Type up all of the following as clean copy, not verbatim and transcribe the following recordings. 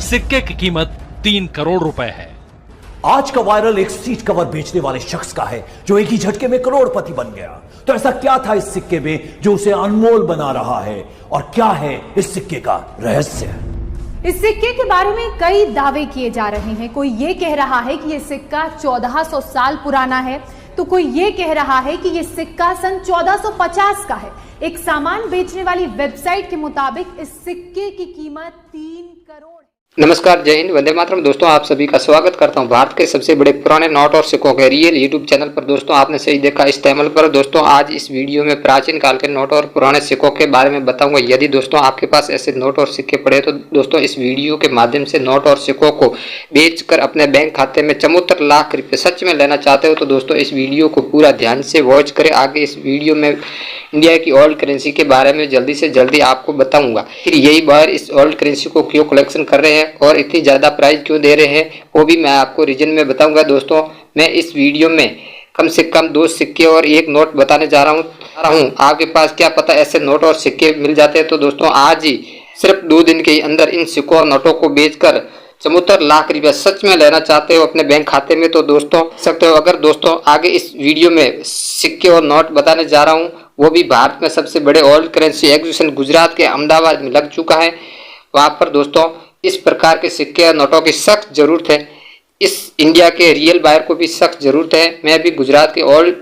सिक्के की कीमत 3 करोड़ रुपए है। आज का वायरल एक सीट कवर बेचने वाले शख्स का है जो एक ही झटके में करोड़पति बन गया। तो ऐसा क्या था इस सिक्के में जो उसे अनमोल बना रहा है, और क्या है इस सिक्के का रहस्य? इस सिक्के के बारे में कई दावे किए जा रहे हैं। कोई ये कह रहा है कि यह सिक्का 1400 साल पुराना है, तो कोई ये कह रहा है कि यह सिक्का सन 1450 का है। एक सामान बेचने वाली वेबसाइट के मुताबिक इस सिक्के की कीमत 3 करोड़। नमस्कार, जय हिंद, वंदे मातरम। दोस्तों, आप सभी का स्वागत करता हूं भारत के सबसे बड़े पुराने नोट और सिक्कों के रियल यूट्यूब चैनल पर। दोस्तों, आपने सही देखा, इस चैनल पर दोस्तों आज इस वीडियो में प्राचीन काल के नोट और पुराने सिक्कों के बारे में बताऊंगा। यदि दोस्तों आपके पास ऐसे नोट और सिक्के पड़े तो दोस्तों इस वीडियो के माध्यम से नोट और सिक्कों को बेचकर अपने बैंक खाते में 74 लाख रुपये सच में लेना चाहते हो तो दोस्तों इस वीडियो को पूरा ध्यान से वॉच करें। आगे इस वीडियो में इंडिया की ओल्ड करेंसी के बारे में जल्दी से जल्दी आपको बताऊंगा। फिर यही बार इस ओल्ड करेंसी को क्यों कलेक्शन कर रहे हैं और इतनी ज्यादा प्राइस क्यों दे रहे हैं वो भी मैं आपको रीजन में बताऊंगा। दोस्तों, मैं इस वीडियो में कम से कम 2 सिक्के और 1 नोट बताने जा रहा हूं। आपके पास क्या पता ऐसे नोट और सिक्के मिल जाते हैं। तो दोस्तों आज ही सिर्फ 2 दिन के अंदर इन सिक्कों और नोटों को बेचकर 74 लाख रुपया सच में लेना चाहते हो अपने बैंक खाते में तो दोस्तों सकते हो। अगर दोस्तों आगे इस वीडियो में सिक्के और नोट बताने जा रहा हूँ, वो भी भारत में सबसे बड़े ओल्ड करेंसी एग्जीबिशन गुजरात के अहमदाबाद में लग चुका है। वहाँ पर दोस्तों इस प्रकार के सिक्के और नोटों की सख्त जरूरत है। इस इंडिया के रियल बायर को भी सख्त जरूरत है। मैं भी गुजरात के ओल्ड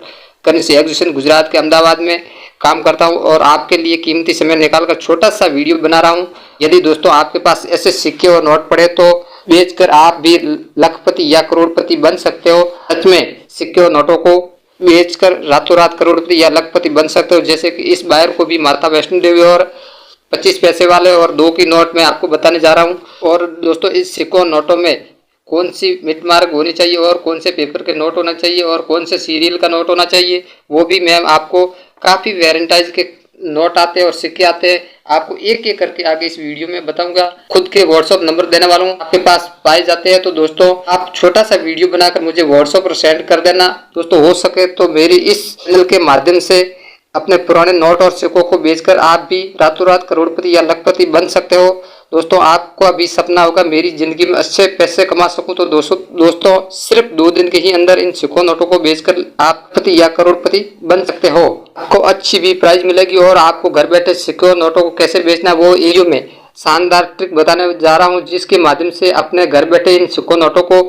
करेंसी एग्जीबिशन गुजरात के अहमदाबाद में काम करता हूं और आपके लिए कीमती समय निकालकर छोटा सा वीडियो बना रहा हूं। यदि दोस्तों आपके पास ऐसे सिक्के और नोट पड़े तो बेचकर आप भी लखपति या करोड़पति बन सकते हो। सच में सिक्के और नोटों को बेचकर रातों रात करोड़पति या लखपति बन सकते हो। जैसे कि इस बायर को भी माता वैष्णो देवी और 25 पैसे वाले और 2 की नोट में आपको बताने जा रहा हूं। और दोस्तों इस सिक्कों और नोटों में कौन सी मिट मार्क होनी चाहिए और कौन से पेपर के नोट होना चाहिए और कौन से सीरियल का नोट होना चाहिए वो भी मैं आपको, काफ़ी वेरेंटाइज के नोट आते हैं और सिक्के आते हैं, आपको एक एक करके आगे इस वीडियो में बताऊंगा। खुद के व्हाट्सएप नंबर देने वाला हूँ, आपके पास पाए जाते हैं तो दोस्तों आप छोटा सा वीडियो बनाकर मुझे व्हाट्सएप पर सेंड कर देना। दोस्तों हो सके तो मेरी इस चैनल के माध्यम से अपने पुराने नोट और सिक्कों को बेचकर आप भी रातों रात करोड़पति या लखपति बन सकते हो। दोस्तों आपको अभी सपना होगा मेरी जिंदगी में अच्छे पैसे कमा सकूं तो दोस्तों सिर्फ 2 दिन के ही अंदर इन सिक्कों नोटों को बेचकर आप पति या करोड़पति बन सकते हो। आपको अच्छी भी प्राइस मिलेगी और आपको घर बैठे सिक्कों नोटों को कैसे बेचना वो वीडियो में शानदार ट्रिक बताने जा रहा हूँ, जिसके माध्यम से अपने घर बैठे इन सिक्कों नोटों को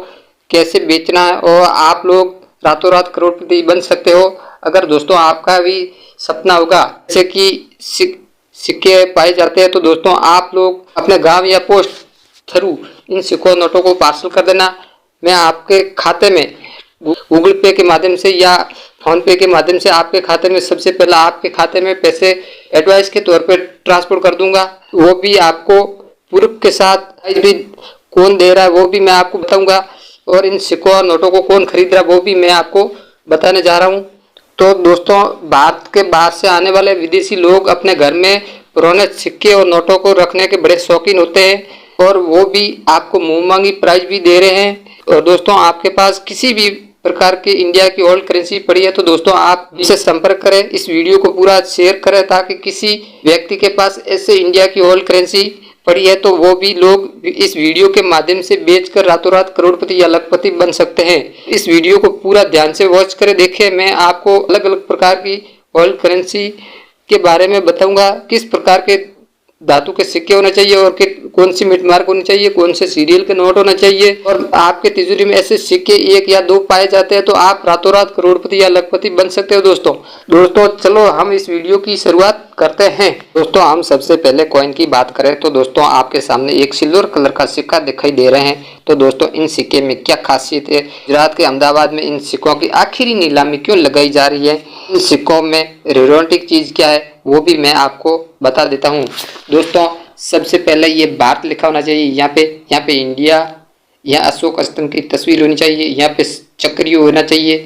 कैसे बेचना है और आप लोग रातों रात करोड़पति बन सकते हो। अगर दोस्तों आपका भी सपना होगा जैसे कि सिक्के पाए जाते हैं तो दोस्तों आप लोग अपने गांव या पोस्ट थ्रू इन सिक्कों नोटों को पार्सल कर देना। मैं आपके खाते में गूगल पे के माध्यम से या फोन पे के माध्यम से आपके खाते में सबसे पहले आपके खाते में पैसे एडवाइस के तौर पे ट्रांसफर कर दूंगा। वो भी आपको प्रूफ के साथ भी कौन दे रहा है वो भी मैं आपको बताऊंगा और इन सिक्कों और नोटों को कौन खरीद रहा है वो भी मैं आपको बताने जा रहा हूँ। तो दोस्तों भारत के बाहर से आने वाले विदेशी लोग अपने घर में पुराने सिक्के और नोटों को रखने के बड़े शौकीन होते हैं और वो भी आपको मुंह मांगी प्राइस भी दे रहे हैं। और दोस्तों आपके पास किसी भी प्रकार की इंडिया की ओल्ड करेंसी पड़ी है तो दोस्तों आप इसे संपर्क करें, इस वीडियो को पूरा शेयर करें ताकि किसी व्यक्ति के पास ऐसे इंडिया की ओल्ड करेंसी पड़ी है तो वो भी लोग इस वीडियो के माध्यम से बेचकर रातों रात करोड़पति या लखपति बन सकते हैं। इस वीडियो को पूरा ध्यान से वॉच करें। देखिए मैं आपको अलग अलग प्रकार की ओल्ड करेंसी के बारे में बताऊंगा, किस प्रकार के धातु के सिक्के होने चाहिए और कौन सी मिट मार्क होनी चाहिए, कौन से सीरियल के नोट होना चाहिए। और आपके तिजोरी में ऐसे सिक्के 1 या 2 पाए जाते हैं तो आप रातों रात करोड़पति या लखपति बन सकते हो। दोस्तों चलो हम इस वीडियो की शुरुआत करते हैं। दोस्तों हम सबसे पहले कॉइन की बात करें तो दोस्तों आपके सामने एक सिल्वर कलर का सिक्का दिखाई दे रहे हैं। तो दोस्तों इन सिक्के में क्या खासियत है, गुजरात के अहमदाबाद में इन सिक्कों की आखिरी नीलामी क्यों लगाई जा रही है, इन सिक्कों में रोमांटिक चीज क्या है वो भी मैं आपको बता देता हूँ। दोस्तों सबसे पहले ये भारत लिखा होना चाहिए, यहाँ पे इंडिया, यहाँ अशोक स्तंभ की तस्वीर होनी चाहिए, यहाँ पे चक्रिय होना चाहिए,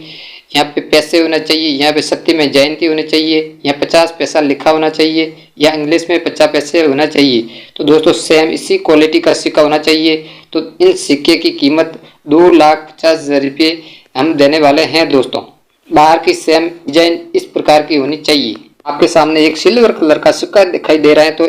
यहाँ पे पैसे होना चाहिए, यहाँ पे सत्यमेव जयंती होनी चाहिए, यहाँ 50 पैसा लिखा होना चाहिए या इंग्लिश में 50 पैसे होना चाहिए। तो दोस्तों सेम इसी क्वालिटी का सिक्का होना चाहिए। तो इन सिक्के की कीमत 2,50,000 रुपये हम देने वाले हैं। दोस्तों बाहर की सेम डिजाइन इस प्रकार की होनी चाहिए। आपके सामने एक सिल्वर कलर का सिक्का दिखाई दे रहा है तो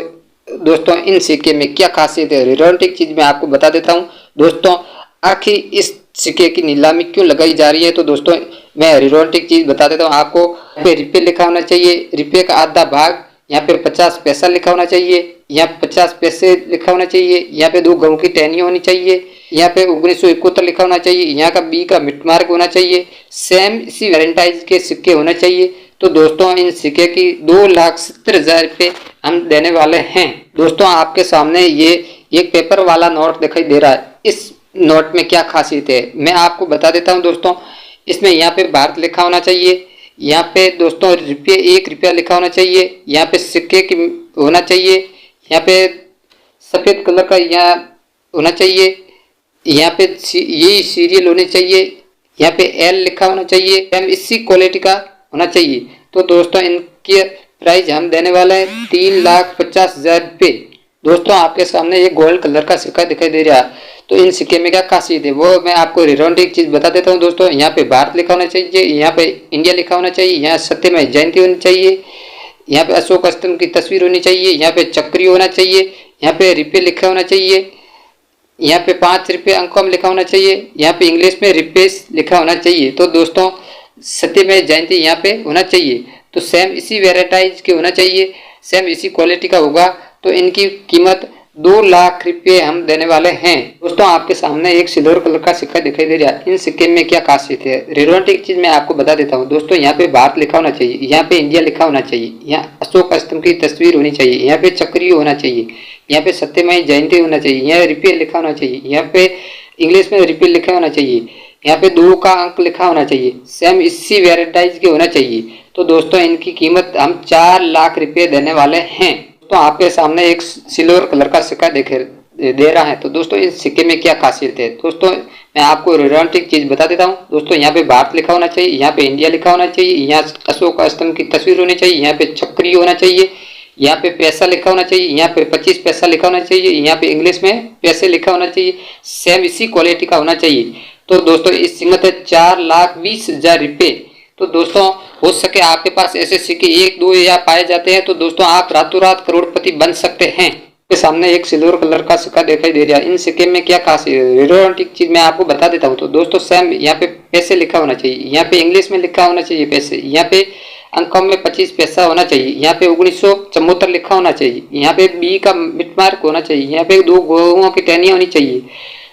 दोस्तों इन सिक्के में क्या खासियत है, रोमांटिक चीज मैं आपको बता देता हूँ। दोस्तों आखिर इस सिक्के की नीलामी क्यों लगाई जा रही है, तो दोस्तों मैं रोमांटिक चीज बता देता हूँ आपको। यहाँ पे रुपये लिखा होना चाहिए, रुपये का आधा भाग, यहाँ पे 50 पैसा लिखा होना चाहिए, यहाँ 50 पैसे लिखा होना चाहिए, यहाँ पे 2 गेहूं की टहनी होनी चाहिए, यहाँ पे 1971 लिखा होना चाहिए, यहाँ का बी का मिट मार्क होना चाहिए, सेम इसी वैलेंटाइज के सिक्के होने चाहिए। तो दोस्तों इन सिक्के की 2,70,000 रुपये हम देने वाले हैं। दोस्तों आपके सामने ये एक पेपर वाला नोट दिखाई दे रहा है, इस नोट में क्या खासियत है मैं आपको बता देता हूं। दोस्तों इसमें यहाँ पे भारत लिखा होना चाहिए, यहाँ पे दोस्तों रुपये 1 रुपया लिखा होना चाहिए, यहाँ पे सिक्के की होना चाहिए, यहाँ पे सफ़ेद कलर का यहाँ होना चाहिए, यहाँ पे ये सीरियल होने चाहिए, यहाँ पे एल लिखा होना चाहिए, एम इसी क्वालिटी का होना चाहिए। तो दोस्तों इनके प्राइस हम देने वाले हैं 3,50,000 रुपये। दोस्तों आपके सामने ये गोल्ड कलर का सिक्का दिखाई दे रहा है, तो इन सिक्के में क्या खासियत है वो मैं आपको रोमांटिक चीज बता देता हूँ। दोस्तों यहाँ पे भारत लिखा होना चाहिए, यहाँ पे इंडिया लिखा होना चाहिए, यहाँ सत्यमेव जयंती होनी चाहिए, यहाँ पे अशोक स्तंभ की तस्वीर होनी चाहिए, यहाँ पे चक्री होना चाहिए, यहाँ पे रुपये लिखा होना चाहिए, यहाँ पे 5 रुपये अंकों में लिखा होना चाहिए, यहाँ पे इंग्लिश में रुपीस लिखा होना चाहिए। तो दोस्तों सत्यमेव जयंती यहाँ पे होना चाहिए, तो सेम इसी वेराइटाइज के होना चाहिए, सेम इसी क्वालिटी का होगा। तो इनकी कीमत 2 लाख रुपये हम देने वाले हैं। दोस्तों आपके सामने एक सिल्वर कलर का सिक्का दिखाई दे रहा है, इन सिक्के में क्या खासियत है रोमांटिक चीज मैं आपको बता देता हूँ। दोस्तों यहाँ पे भारत लिखा होना चाहिए, यहाँ पे इंडिया लिखा होना चाहिए, यहाँ अशोक स्तंभ की तस्वीर होनी चाहिए, यहाँ पे चक्री होना चाहिए, यहाँ पे सत्यमेव जयंती होना चाहिए, यहाँ रुपये लिखा होना चाहिए, यहाँ पे इंग्लिश में रुपये लिखा होना चाहिए, यहाँ पे 2 का अंक लिखा होना चाहिए, सेम इसी वेराइटाइज के होना चाहिए। तो दोस्तों इनकी कीमत हम 4 लाख रुपये देने वाले हैं। तो आपके सामने एक सिल्वर कलर का सिक्का दे रहा है, तो दोस्तों इस सिक्के में क्या खासियत है दोस्तों मैं आपको रोमांटिक चीज बता देता हूँ। दोस्तों यहाँ पे भारत लिखा होना चाहिए, यहाँ पे इंडिया लिखा होना चाहिए, यहाँ अशोक स्तंभ की तस्वीर होनी चाहिए, यहाँ पे चक्री होना चाहिए, यहाँ पे पैसा लिखा होना चाहिए, यहाँ पे 25 पैसा लिखा होना चाहिए, यहाँ पे इंग्लिश में पैसे लिखा होना चाहिए, सेम इसी क्वालिटी का होना चाहिए। तो दोस्तों इस कीमत है 4,20,000 रुपये। तो दोस्तों हो सके आपके पास ऐसे सिक्के 1-2 या पाए जाते हैं, तो दोस्तों आप रातों रात करोड़पति बन सकते हैं। आपके सामने एक सिल्वर कलर का सिक्का दिखाई दे रहा है, इन सिक्के में क्या खासियत है रोमांटिक चीज मैं आपको बता देता हूँ। तो दोस्तों सेम यहाँ पे पैसे लिखा होना चाहिए, यहाँ पे इंग्लिश में लिखा होना चाहिए पैसे, यहाँ पे अंकों में 25 पैसा होना चाहिए, यहाँ पे 1974 लिखा होना चाहिए, यहाँ पे बी का मिट मार्क होना चाहिए, यहाँ पे 2 गेहूं की टहनी होनी चाहिए,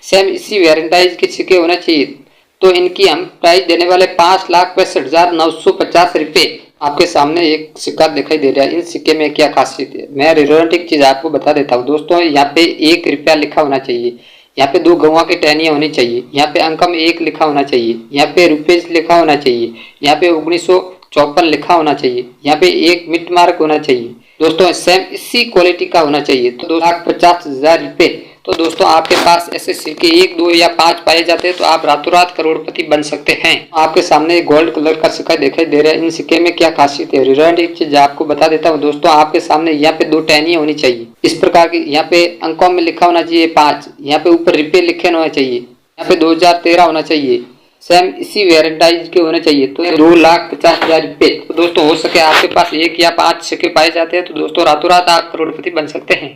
सेम इसी वेराइटाइज के सिक्के होना चाहिए। तो इनकी हम प्राइस देने वाले 5,65,950 रुपये। आपके सामने एक सिक्का दिखाई दे रहा है, इन सिक्के में क्या खासियत है मैं रोमांटिक चीज आपको बता देता हूँ। दोस्तों यहाँ पे 1 रुपया लिखा होना चाहिए, यहाँ पे 2 गेहूं की टहनियाँ होनी चाहिए, यहाँ पे अंक में 1 लिखा होना चाहिए, यहाँ पे रुपीस लिखा होना चाहिए, यहाँ पे 1954 लिखा होना चाहिए, यहाँ पे 1 मिट मार्क होना चाहिए। दोस्तों सेम इसी क्वालिटी का होना चाहिए। तो 2,50,000 रुपये। तो दोस्तों आपके पास ऐसे सिक्के 1, 2 या 5 पाए जाते हैं, तो आप रातों रात करोड़पति बन सकते हैं। आपके सामने गोल्ड कलर का सिक्का दिखाई दे रहा है, इन सिक्के में क्या खासियत है रोमांटिक चीज आपको बता देता हूँ। दोस्तों आपके सामने यहाँ पे 2 टहनियाँ होनी चाहिए, इस प्रकार की, यहाँ पे अंकों में लिखा होना चाहिए 5, यहाँ पे ऊपर रुपये लिखे होना चाहिए, यहाँ पे 2013 होना चाहिए, सेम इसी वेराइटाइज के होने चाहिए। तो 2,50,000 रुपये। तो दोस्तों हो सके आपके पास 1 या 5 सिक्के पाए जाते हैं, तो दोस्तों रातों रात आप करोड़पति बन सकते हैं।